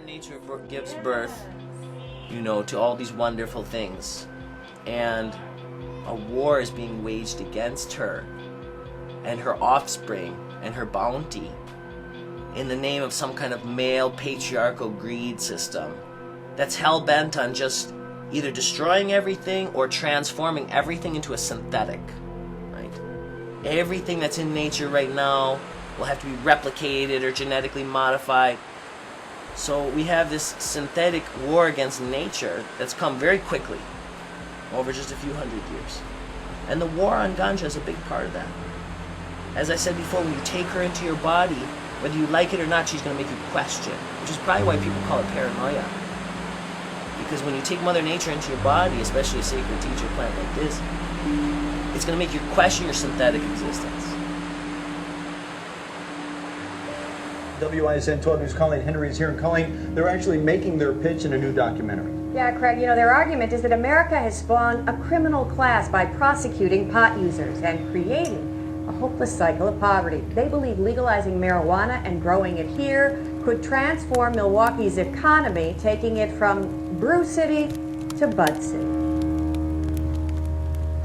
Nature gives birth, to all these wonderful things. And a war is being waged against her and her offspring and her bounty in the name of some kind of male patriarchal greed system that's hell-bent on just either destroying everything or transforming everything into a synthetic, right? Everything that's in nature right now will have to be replicated or genetically modified. So we have this synthetic war against nature that's come very quickly over just a few hundred years. And the war on ganja is a big part of that. As I said before, when you take her into your body, whether you like it or not, she's going to make you question, which is probably why people call it paranoia. Because when you take Mother Nature into your body, especially a sacred teacher plant like this, it's going to make you question your synthetic existence. WISN 12 News Colleen Henry is here, and Colleen, they're actually making their pitch in a new documentary. Yeah, Craig, their argument is that America has spawned a criminal class by prosecuting pot users and creating a hopeless cycle of poverty. They believe legalizing marijuana and growing it here could transform Milwaukee's economy, taking it from Brew City to Bud City.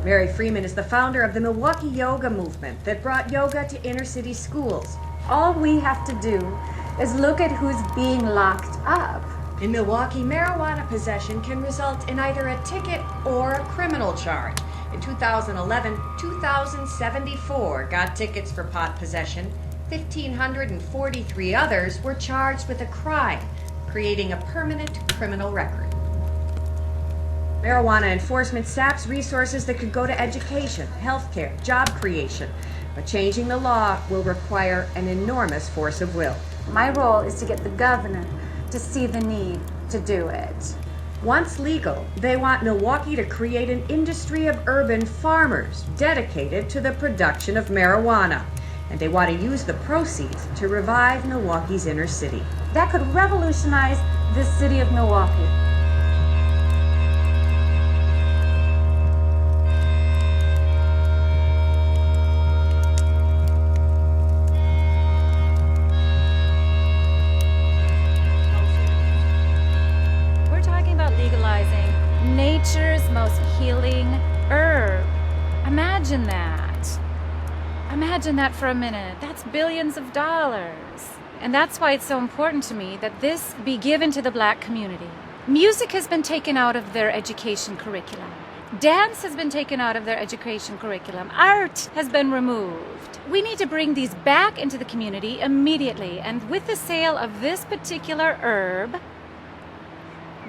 Mary Freeman is the founder of the Milwaukee Yoga movement that brought yoga to inner city schools. All we have to do is look at who's being locked up. In Milwaukee, marijuana possession can result in either a ticket or a criminal charge. In 2011, 2,074 got tickets for pot possession. 1,543 others were charged with a crime, creating a permanent criminal record. Marijuana enforcement saps resources that could go to education, healthcare, job creation. But changing the law will require an enormous force of will. My role is to get the governor to see the need to do it. Once legal, they want Milwaukee to create an industry of urban farmers dedicated to the production of marijuana. And they want to use the proceeds to revive Milwaukee's inner city. That could revolutionize the city of Milwaukee. Legalizing nature's most healing herb. Imagine that. Imagine that for a minute. That's billions of dollars. And that's why it's so important to me that this be given to the Black community. Music has been taken out of their education curriculum. Dance has been taken out of their education curriculum. Art has been removed. We need to bring these back into the community immediately. And with the sale of this particular herb,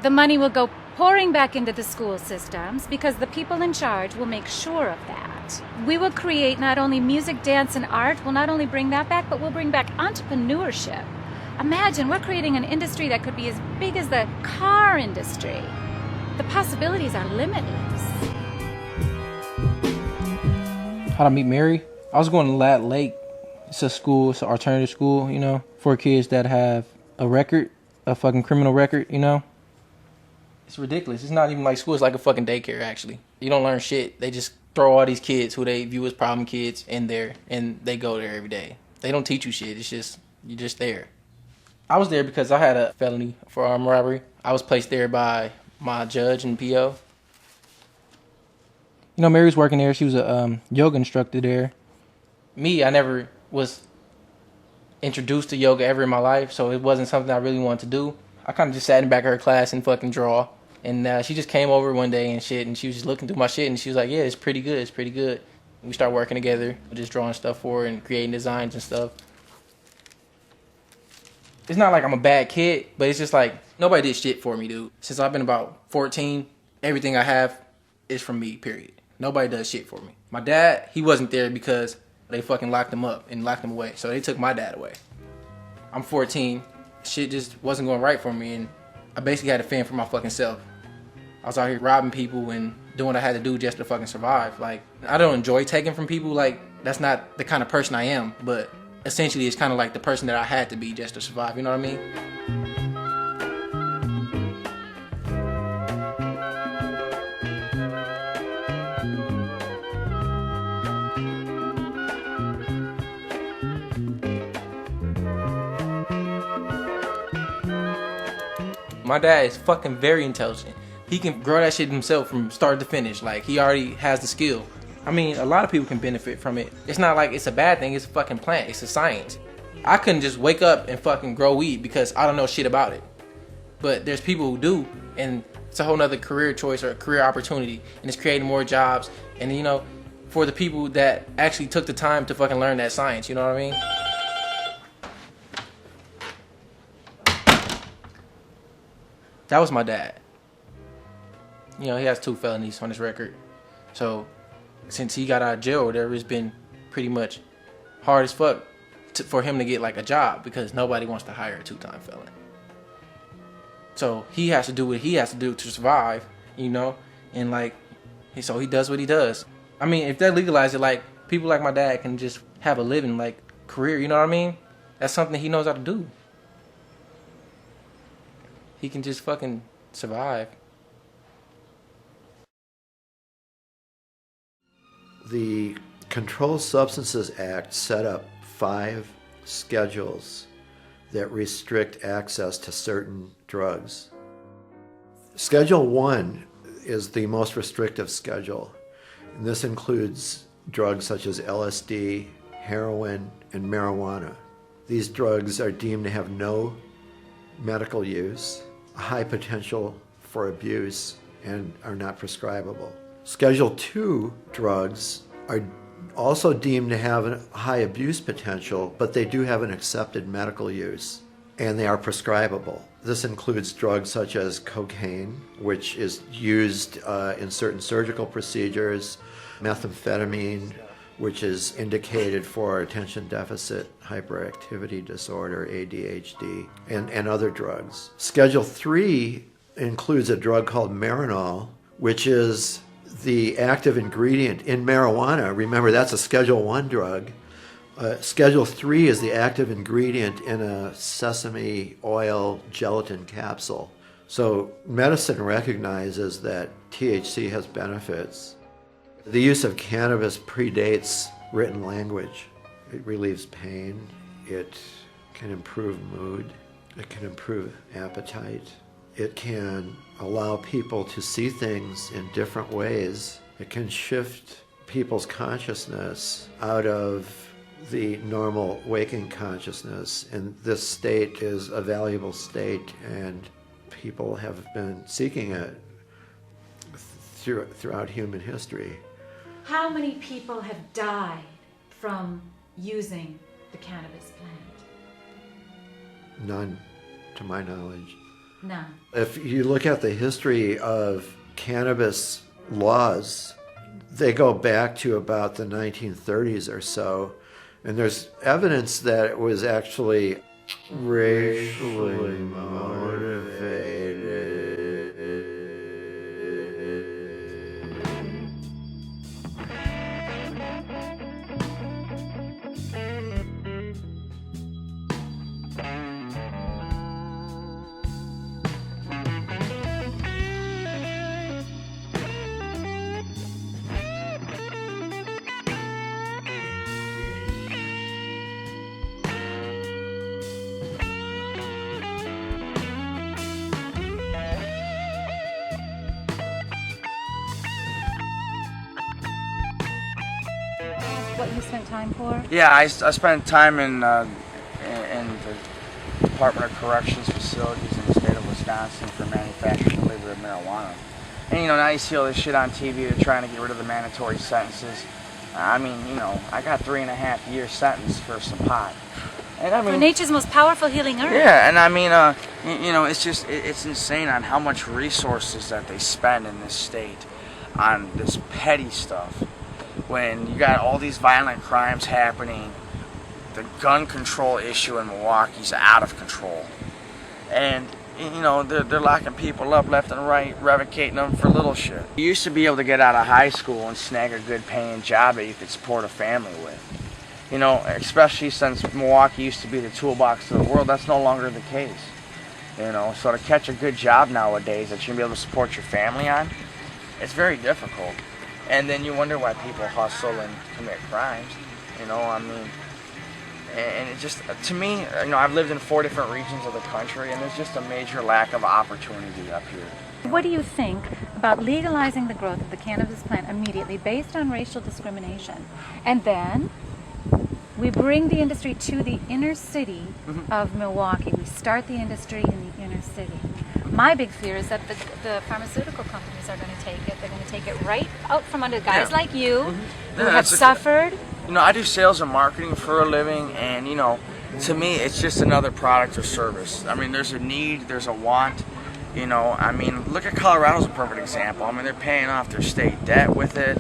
the money will go pouring back into the school systems because the people in charge will make sure of that. We will create not only music, dance, and art, we'll not only bring that back, but we'll bring back entrepreneurship. Imagine, we're creating an industry that could be as big as the car industry. The possibilities are limitless. How'd I meet Mary? I was going to Lat Lake. It's a school, it's an alternative school, for kids that have a record, a fucking criminal record, It's ridiculous. It's not even like school. It's like a fucking daycare, actually. You don't learn shit. They just throw all these kids who they view as problem kids in there, and they go there every day. They don't teach you shit. It's just, you're just there. I was there because I had a felony for armed robbery. I was placed there by my judge and PO. Mary was working there. She was a yoga instructor there. Me, I never was introduced to yoga ever in my life, so it wasn't something I really wanted to do. I kind of just sat in the back of her class and fucking draw. And she just came over one day and shit, and she was just looking through my shit, and she was like, yeah, it's pretty good, it's pretty good. And we started working together, just drawing stuff for her and creating designs and stuff. It's not like I'm a bad kid, but it's just like, nobody did shit for me, dude. Since I've been about 14, everything I have is from me, period. Nobody does shit for me. My dad, he wasn't there because they fucking locked him up and locked him away, so they took my dad away. I'm 14, shit just wasn't going right for me, and I basically had to fend for my fucking self. I was out here robbing people and doing what I had to do just to fucking survive. Like, I don't enjoy taking from people. Like, that's not the kind of person I am. But essentially, it's kind of like the person that I had to be just to survive. You know what I mean? My dad is fucking very intelligent. He can grow that shit himself from start to finish. Like, he already has the skill. I mean, a lot of people can benefit from it. It's not like it's a bad thing. It's a fucking plant. It's a science. I couldn't just wake up and fucking grow weed because I don't know shit about it. But there's people who do, and it's a whole nother career choice or a career opportunity, and it's creating more jobs. And, you know, for the people that actually took the time to fucking learn that science, you know what I mean? That was my dad. You know, he has 2 felonies on his record. So, since he got out of jail or whatever, it's been pretty much hard as fuck for him to get like a job because nobody wants to hire a 2-time felon. So he has to do what he has to do to survive, you know, and like, so he does what he does. I mean, if they legalize it, like, people like my dad can just have a living, like, career, you know what I mean? That's something he knows how to do. He can just fucking survive. The Controlled Substances Act set up 5 schedules that restrict access to certain drugs. Schedule 1 is the most restrictive schedule, and this includes drugs such as LSD, heroin, and marijuana. These drugs are deemed to have no medical use, high potential for abuse, and are not prescribable. Schedule 2 drugs are also deemed to have a high abuse potential, but they do have an accepted medical use, and they are prescribable. This includes drugs such as cocaine, which is used in certain surgical procedures, methamphetamine, which is indicated for attention deficit hyperactivity disorder, ADHD, and other drugs. Schedule 3 includes a drug called Marinol, which is the active ingredient in marijuana. Remember, that's a Schedule 1 drug. Schedule 3 is the active ingredient in a sesame oil gelatin capsule. So medicine recognizes that THC has benefits. The use of cannabis predates written language. It relieves pain. It can improve mood. It can improve appetite. It can allow people to see things in different ways. It can shift people's consciousness out of the normal waking consciousness. And this state is a valuable state, and people have been seeking it throughout human history. How many people have died from using the cannabis plant? None, to my knowledge. None. If you look at the history of cannabis laws, they go back to about the 1930s or so, and there's evidence that it was actually racially motivated. What you spent time for? Yeah, I spent time in the Department of Corrections facilities in the state of Wisconsin for manufacturing and delivery of marijuana. And, you know, now you see all this shit on TV. They're trying to get rid of the mandatory sentences. I mean, you know, I got 3.5-year sentence for some pot. And I mean, For nature's most powerful healing herb. yeah, and I mean, you know, it's just, it's insane on how much resources that they spend in this state on this petty stuff. When you got all these violent crimes happening, the gun control issue in Milwaukee is out of control. And, you know, they're locking people up left and right, revocating them for little shit. You used to be able to get out of high school and snag a good paying job that you could support a family with. You know, especially since Milwaukee used to be the toolbox of the world, that's no longer the case. You know, so to catch a good job nowadays that you're going to be able to support your family on, it's very difficult. And then you wonder why people hustle and commit crimes. You know, I mean, And it just, to me, I've lived in 4 different regions of the country, and there's just a major lack of opportunity up here. What do you think about legalizing the growth of the cannabis plant immediately based on racial discrimination? And then we bring the industry to the inner city of Milwaukee. We start the industry in the inner city. My big fear is that the pharmaceutical companies are going to take it. They're going to take it right out from under guys like you who have suffered. I do sales and marketing for a living, and to me, it's just another product or service. I mean, there's a need, there's a want. Look at Colorado's a perfect example. I mean, they're paying off their state debt with it.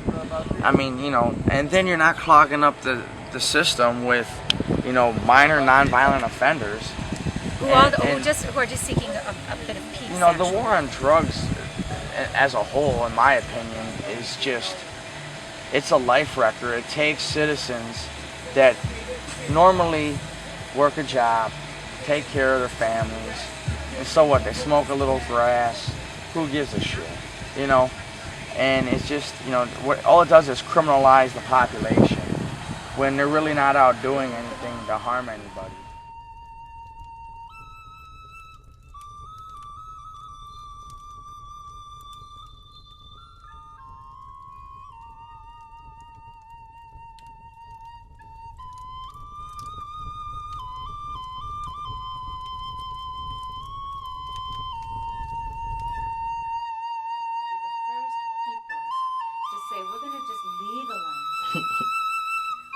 And then you're not clogging up the system with, minor nonviolent offenders. Who are just seeking a bit of peace. The war on drugs as a whole, in my opinion, is just, it's a life wrecker. It takes citizens that normally work a job, take care of their families, and so what? They smoke a little grass. Who gives a shit? And it's just, all it does is criminalize the population when they're really not out doing anything to harm anybody.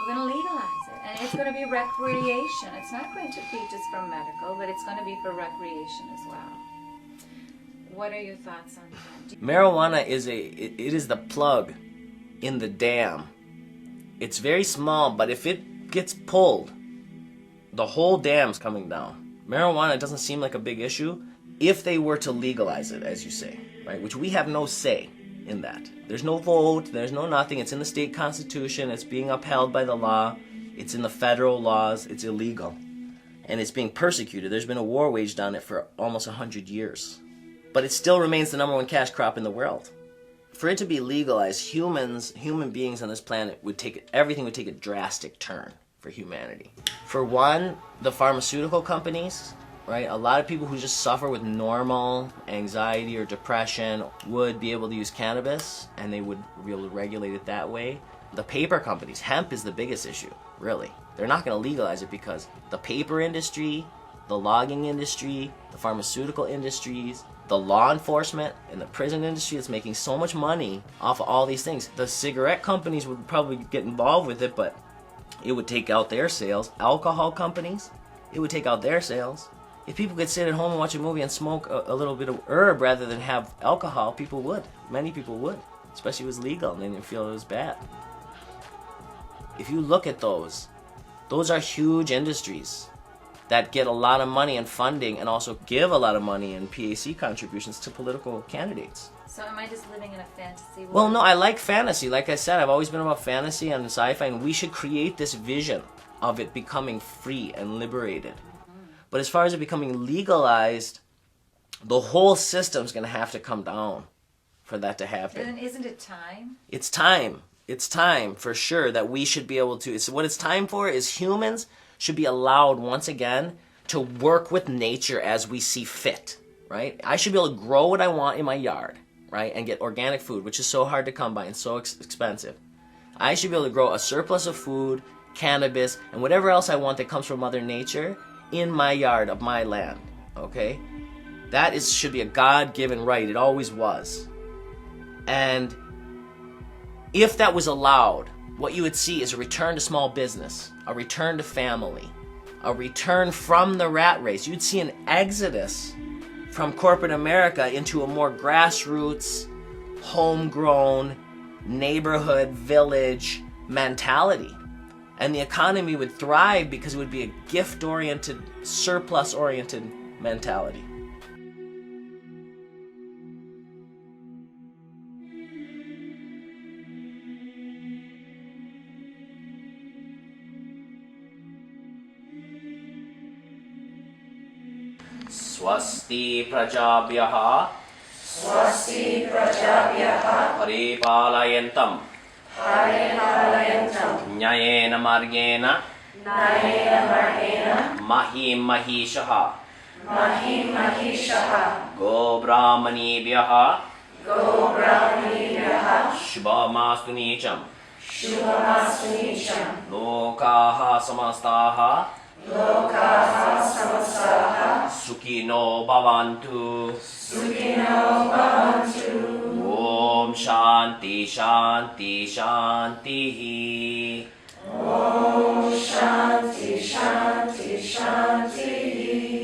We're going to legalize it, and it's going to be recreation. It's not going to be just for medical, but it's going to be for recreation as well. What are your thoughts on that? Marijuana is the plug in the dam. It's very small, but if it gets pulled, the whole dam's coming down. Marijuana doesn't seem like a big issue if they were to legalize it, as you say, right? Which we have no say in that. There's no vote, there's no nothing. It's in the state constitution, it's being upheld by the law, it's in the federal laws, it's illegal. And it's being persecuted. There's been a war waged on it for almost 100 years. But it still remains the #1 cash crop in the world. For it to be legalized, human beings on this planet everything would take a drastic turn for humanity. For one, the pharmaceutical companies, right? A lot of people who just suffer with normal anxiety or depression would be able to use cannabis, and they would be able to regulate it that way. The paper companies, hemp is the biggest issue, really. They're not going to legalize it because the paper industry, the logging industry, the pharmaceutical industries, the law enforcement, and the prison industry is making so much money off of all these things. The cigarette companies would probably get involved with it, but it would take out their sales. Alcohol companies, it would take out their sales. If people could sit at home and watch a movie and smoke a little bit of herb rather than have alcohol, people would. Many people would, especially if it was legal and they didn't feel it was bad. If you look at those are huge industries that get a lot of money and funding and also give a lot of money and PAC contributions to political candidates. So am I just living in a fantasy world? Well, no, I like fantasy. Like I said, I've always been about fantasy and sci-fi, and we should create this vision of it becoming free and liberated. But as far as it becoming legalized, the whole system's going to have to come down for that to happen. Then isn't it time? It's time. It's time for sure that we should be able to. What it's time for is humans should be allowed once again to work with nature as we see fit, right? I should be able to grow what I want in my yard, right? And get organic food, which is so hard to come by and so expensive. I should be able to grow a surplus of food, cannabis, and whatever else I want that comes from Mother Nature in my yard of my land, okay? That should be a God-given right. It always was. And if that was allowed, what you would see is a return to small business, a return to family, a return from the rat race. You'd see an exodus from corporate America into a more grassroots, homegrown, neighborhood, village mentality. And the economy would thrive because it would be a gift-oriented, surplus-oriented mentality. Swasti prajabhyah paripalayantam nyayena margena Mahim Mahishaha. Go Brahmanibhyaha. Shubhamastu Nicham. Lokaha Samastaha. Sukhino Bhavantu. Om Shanti Shanti Shanti.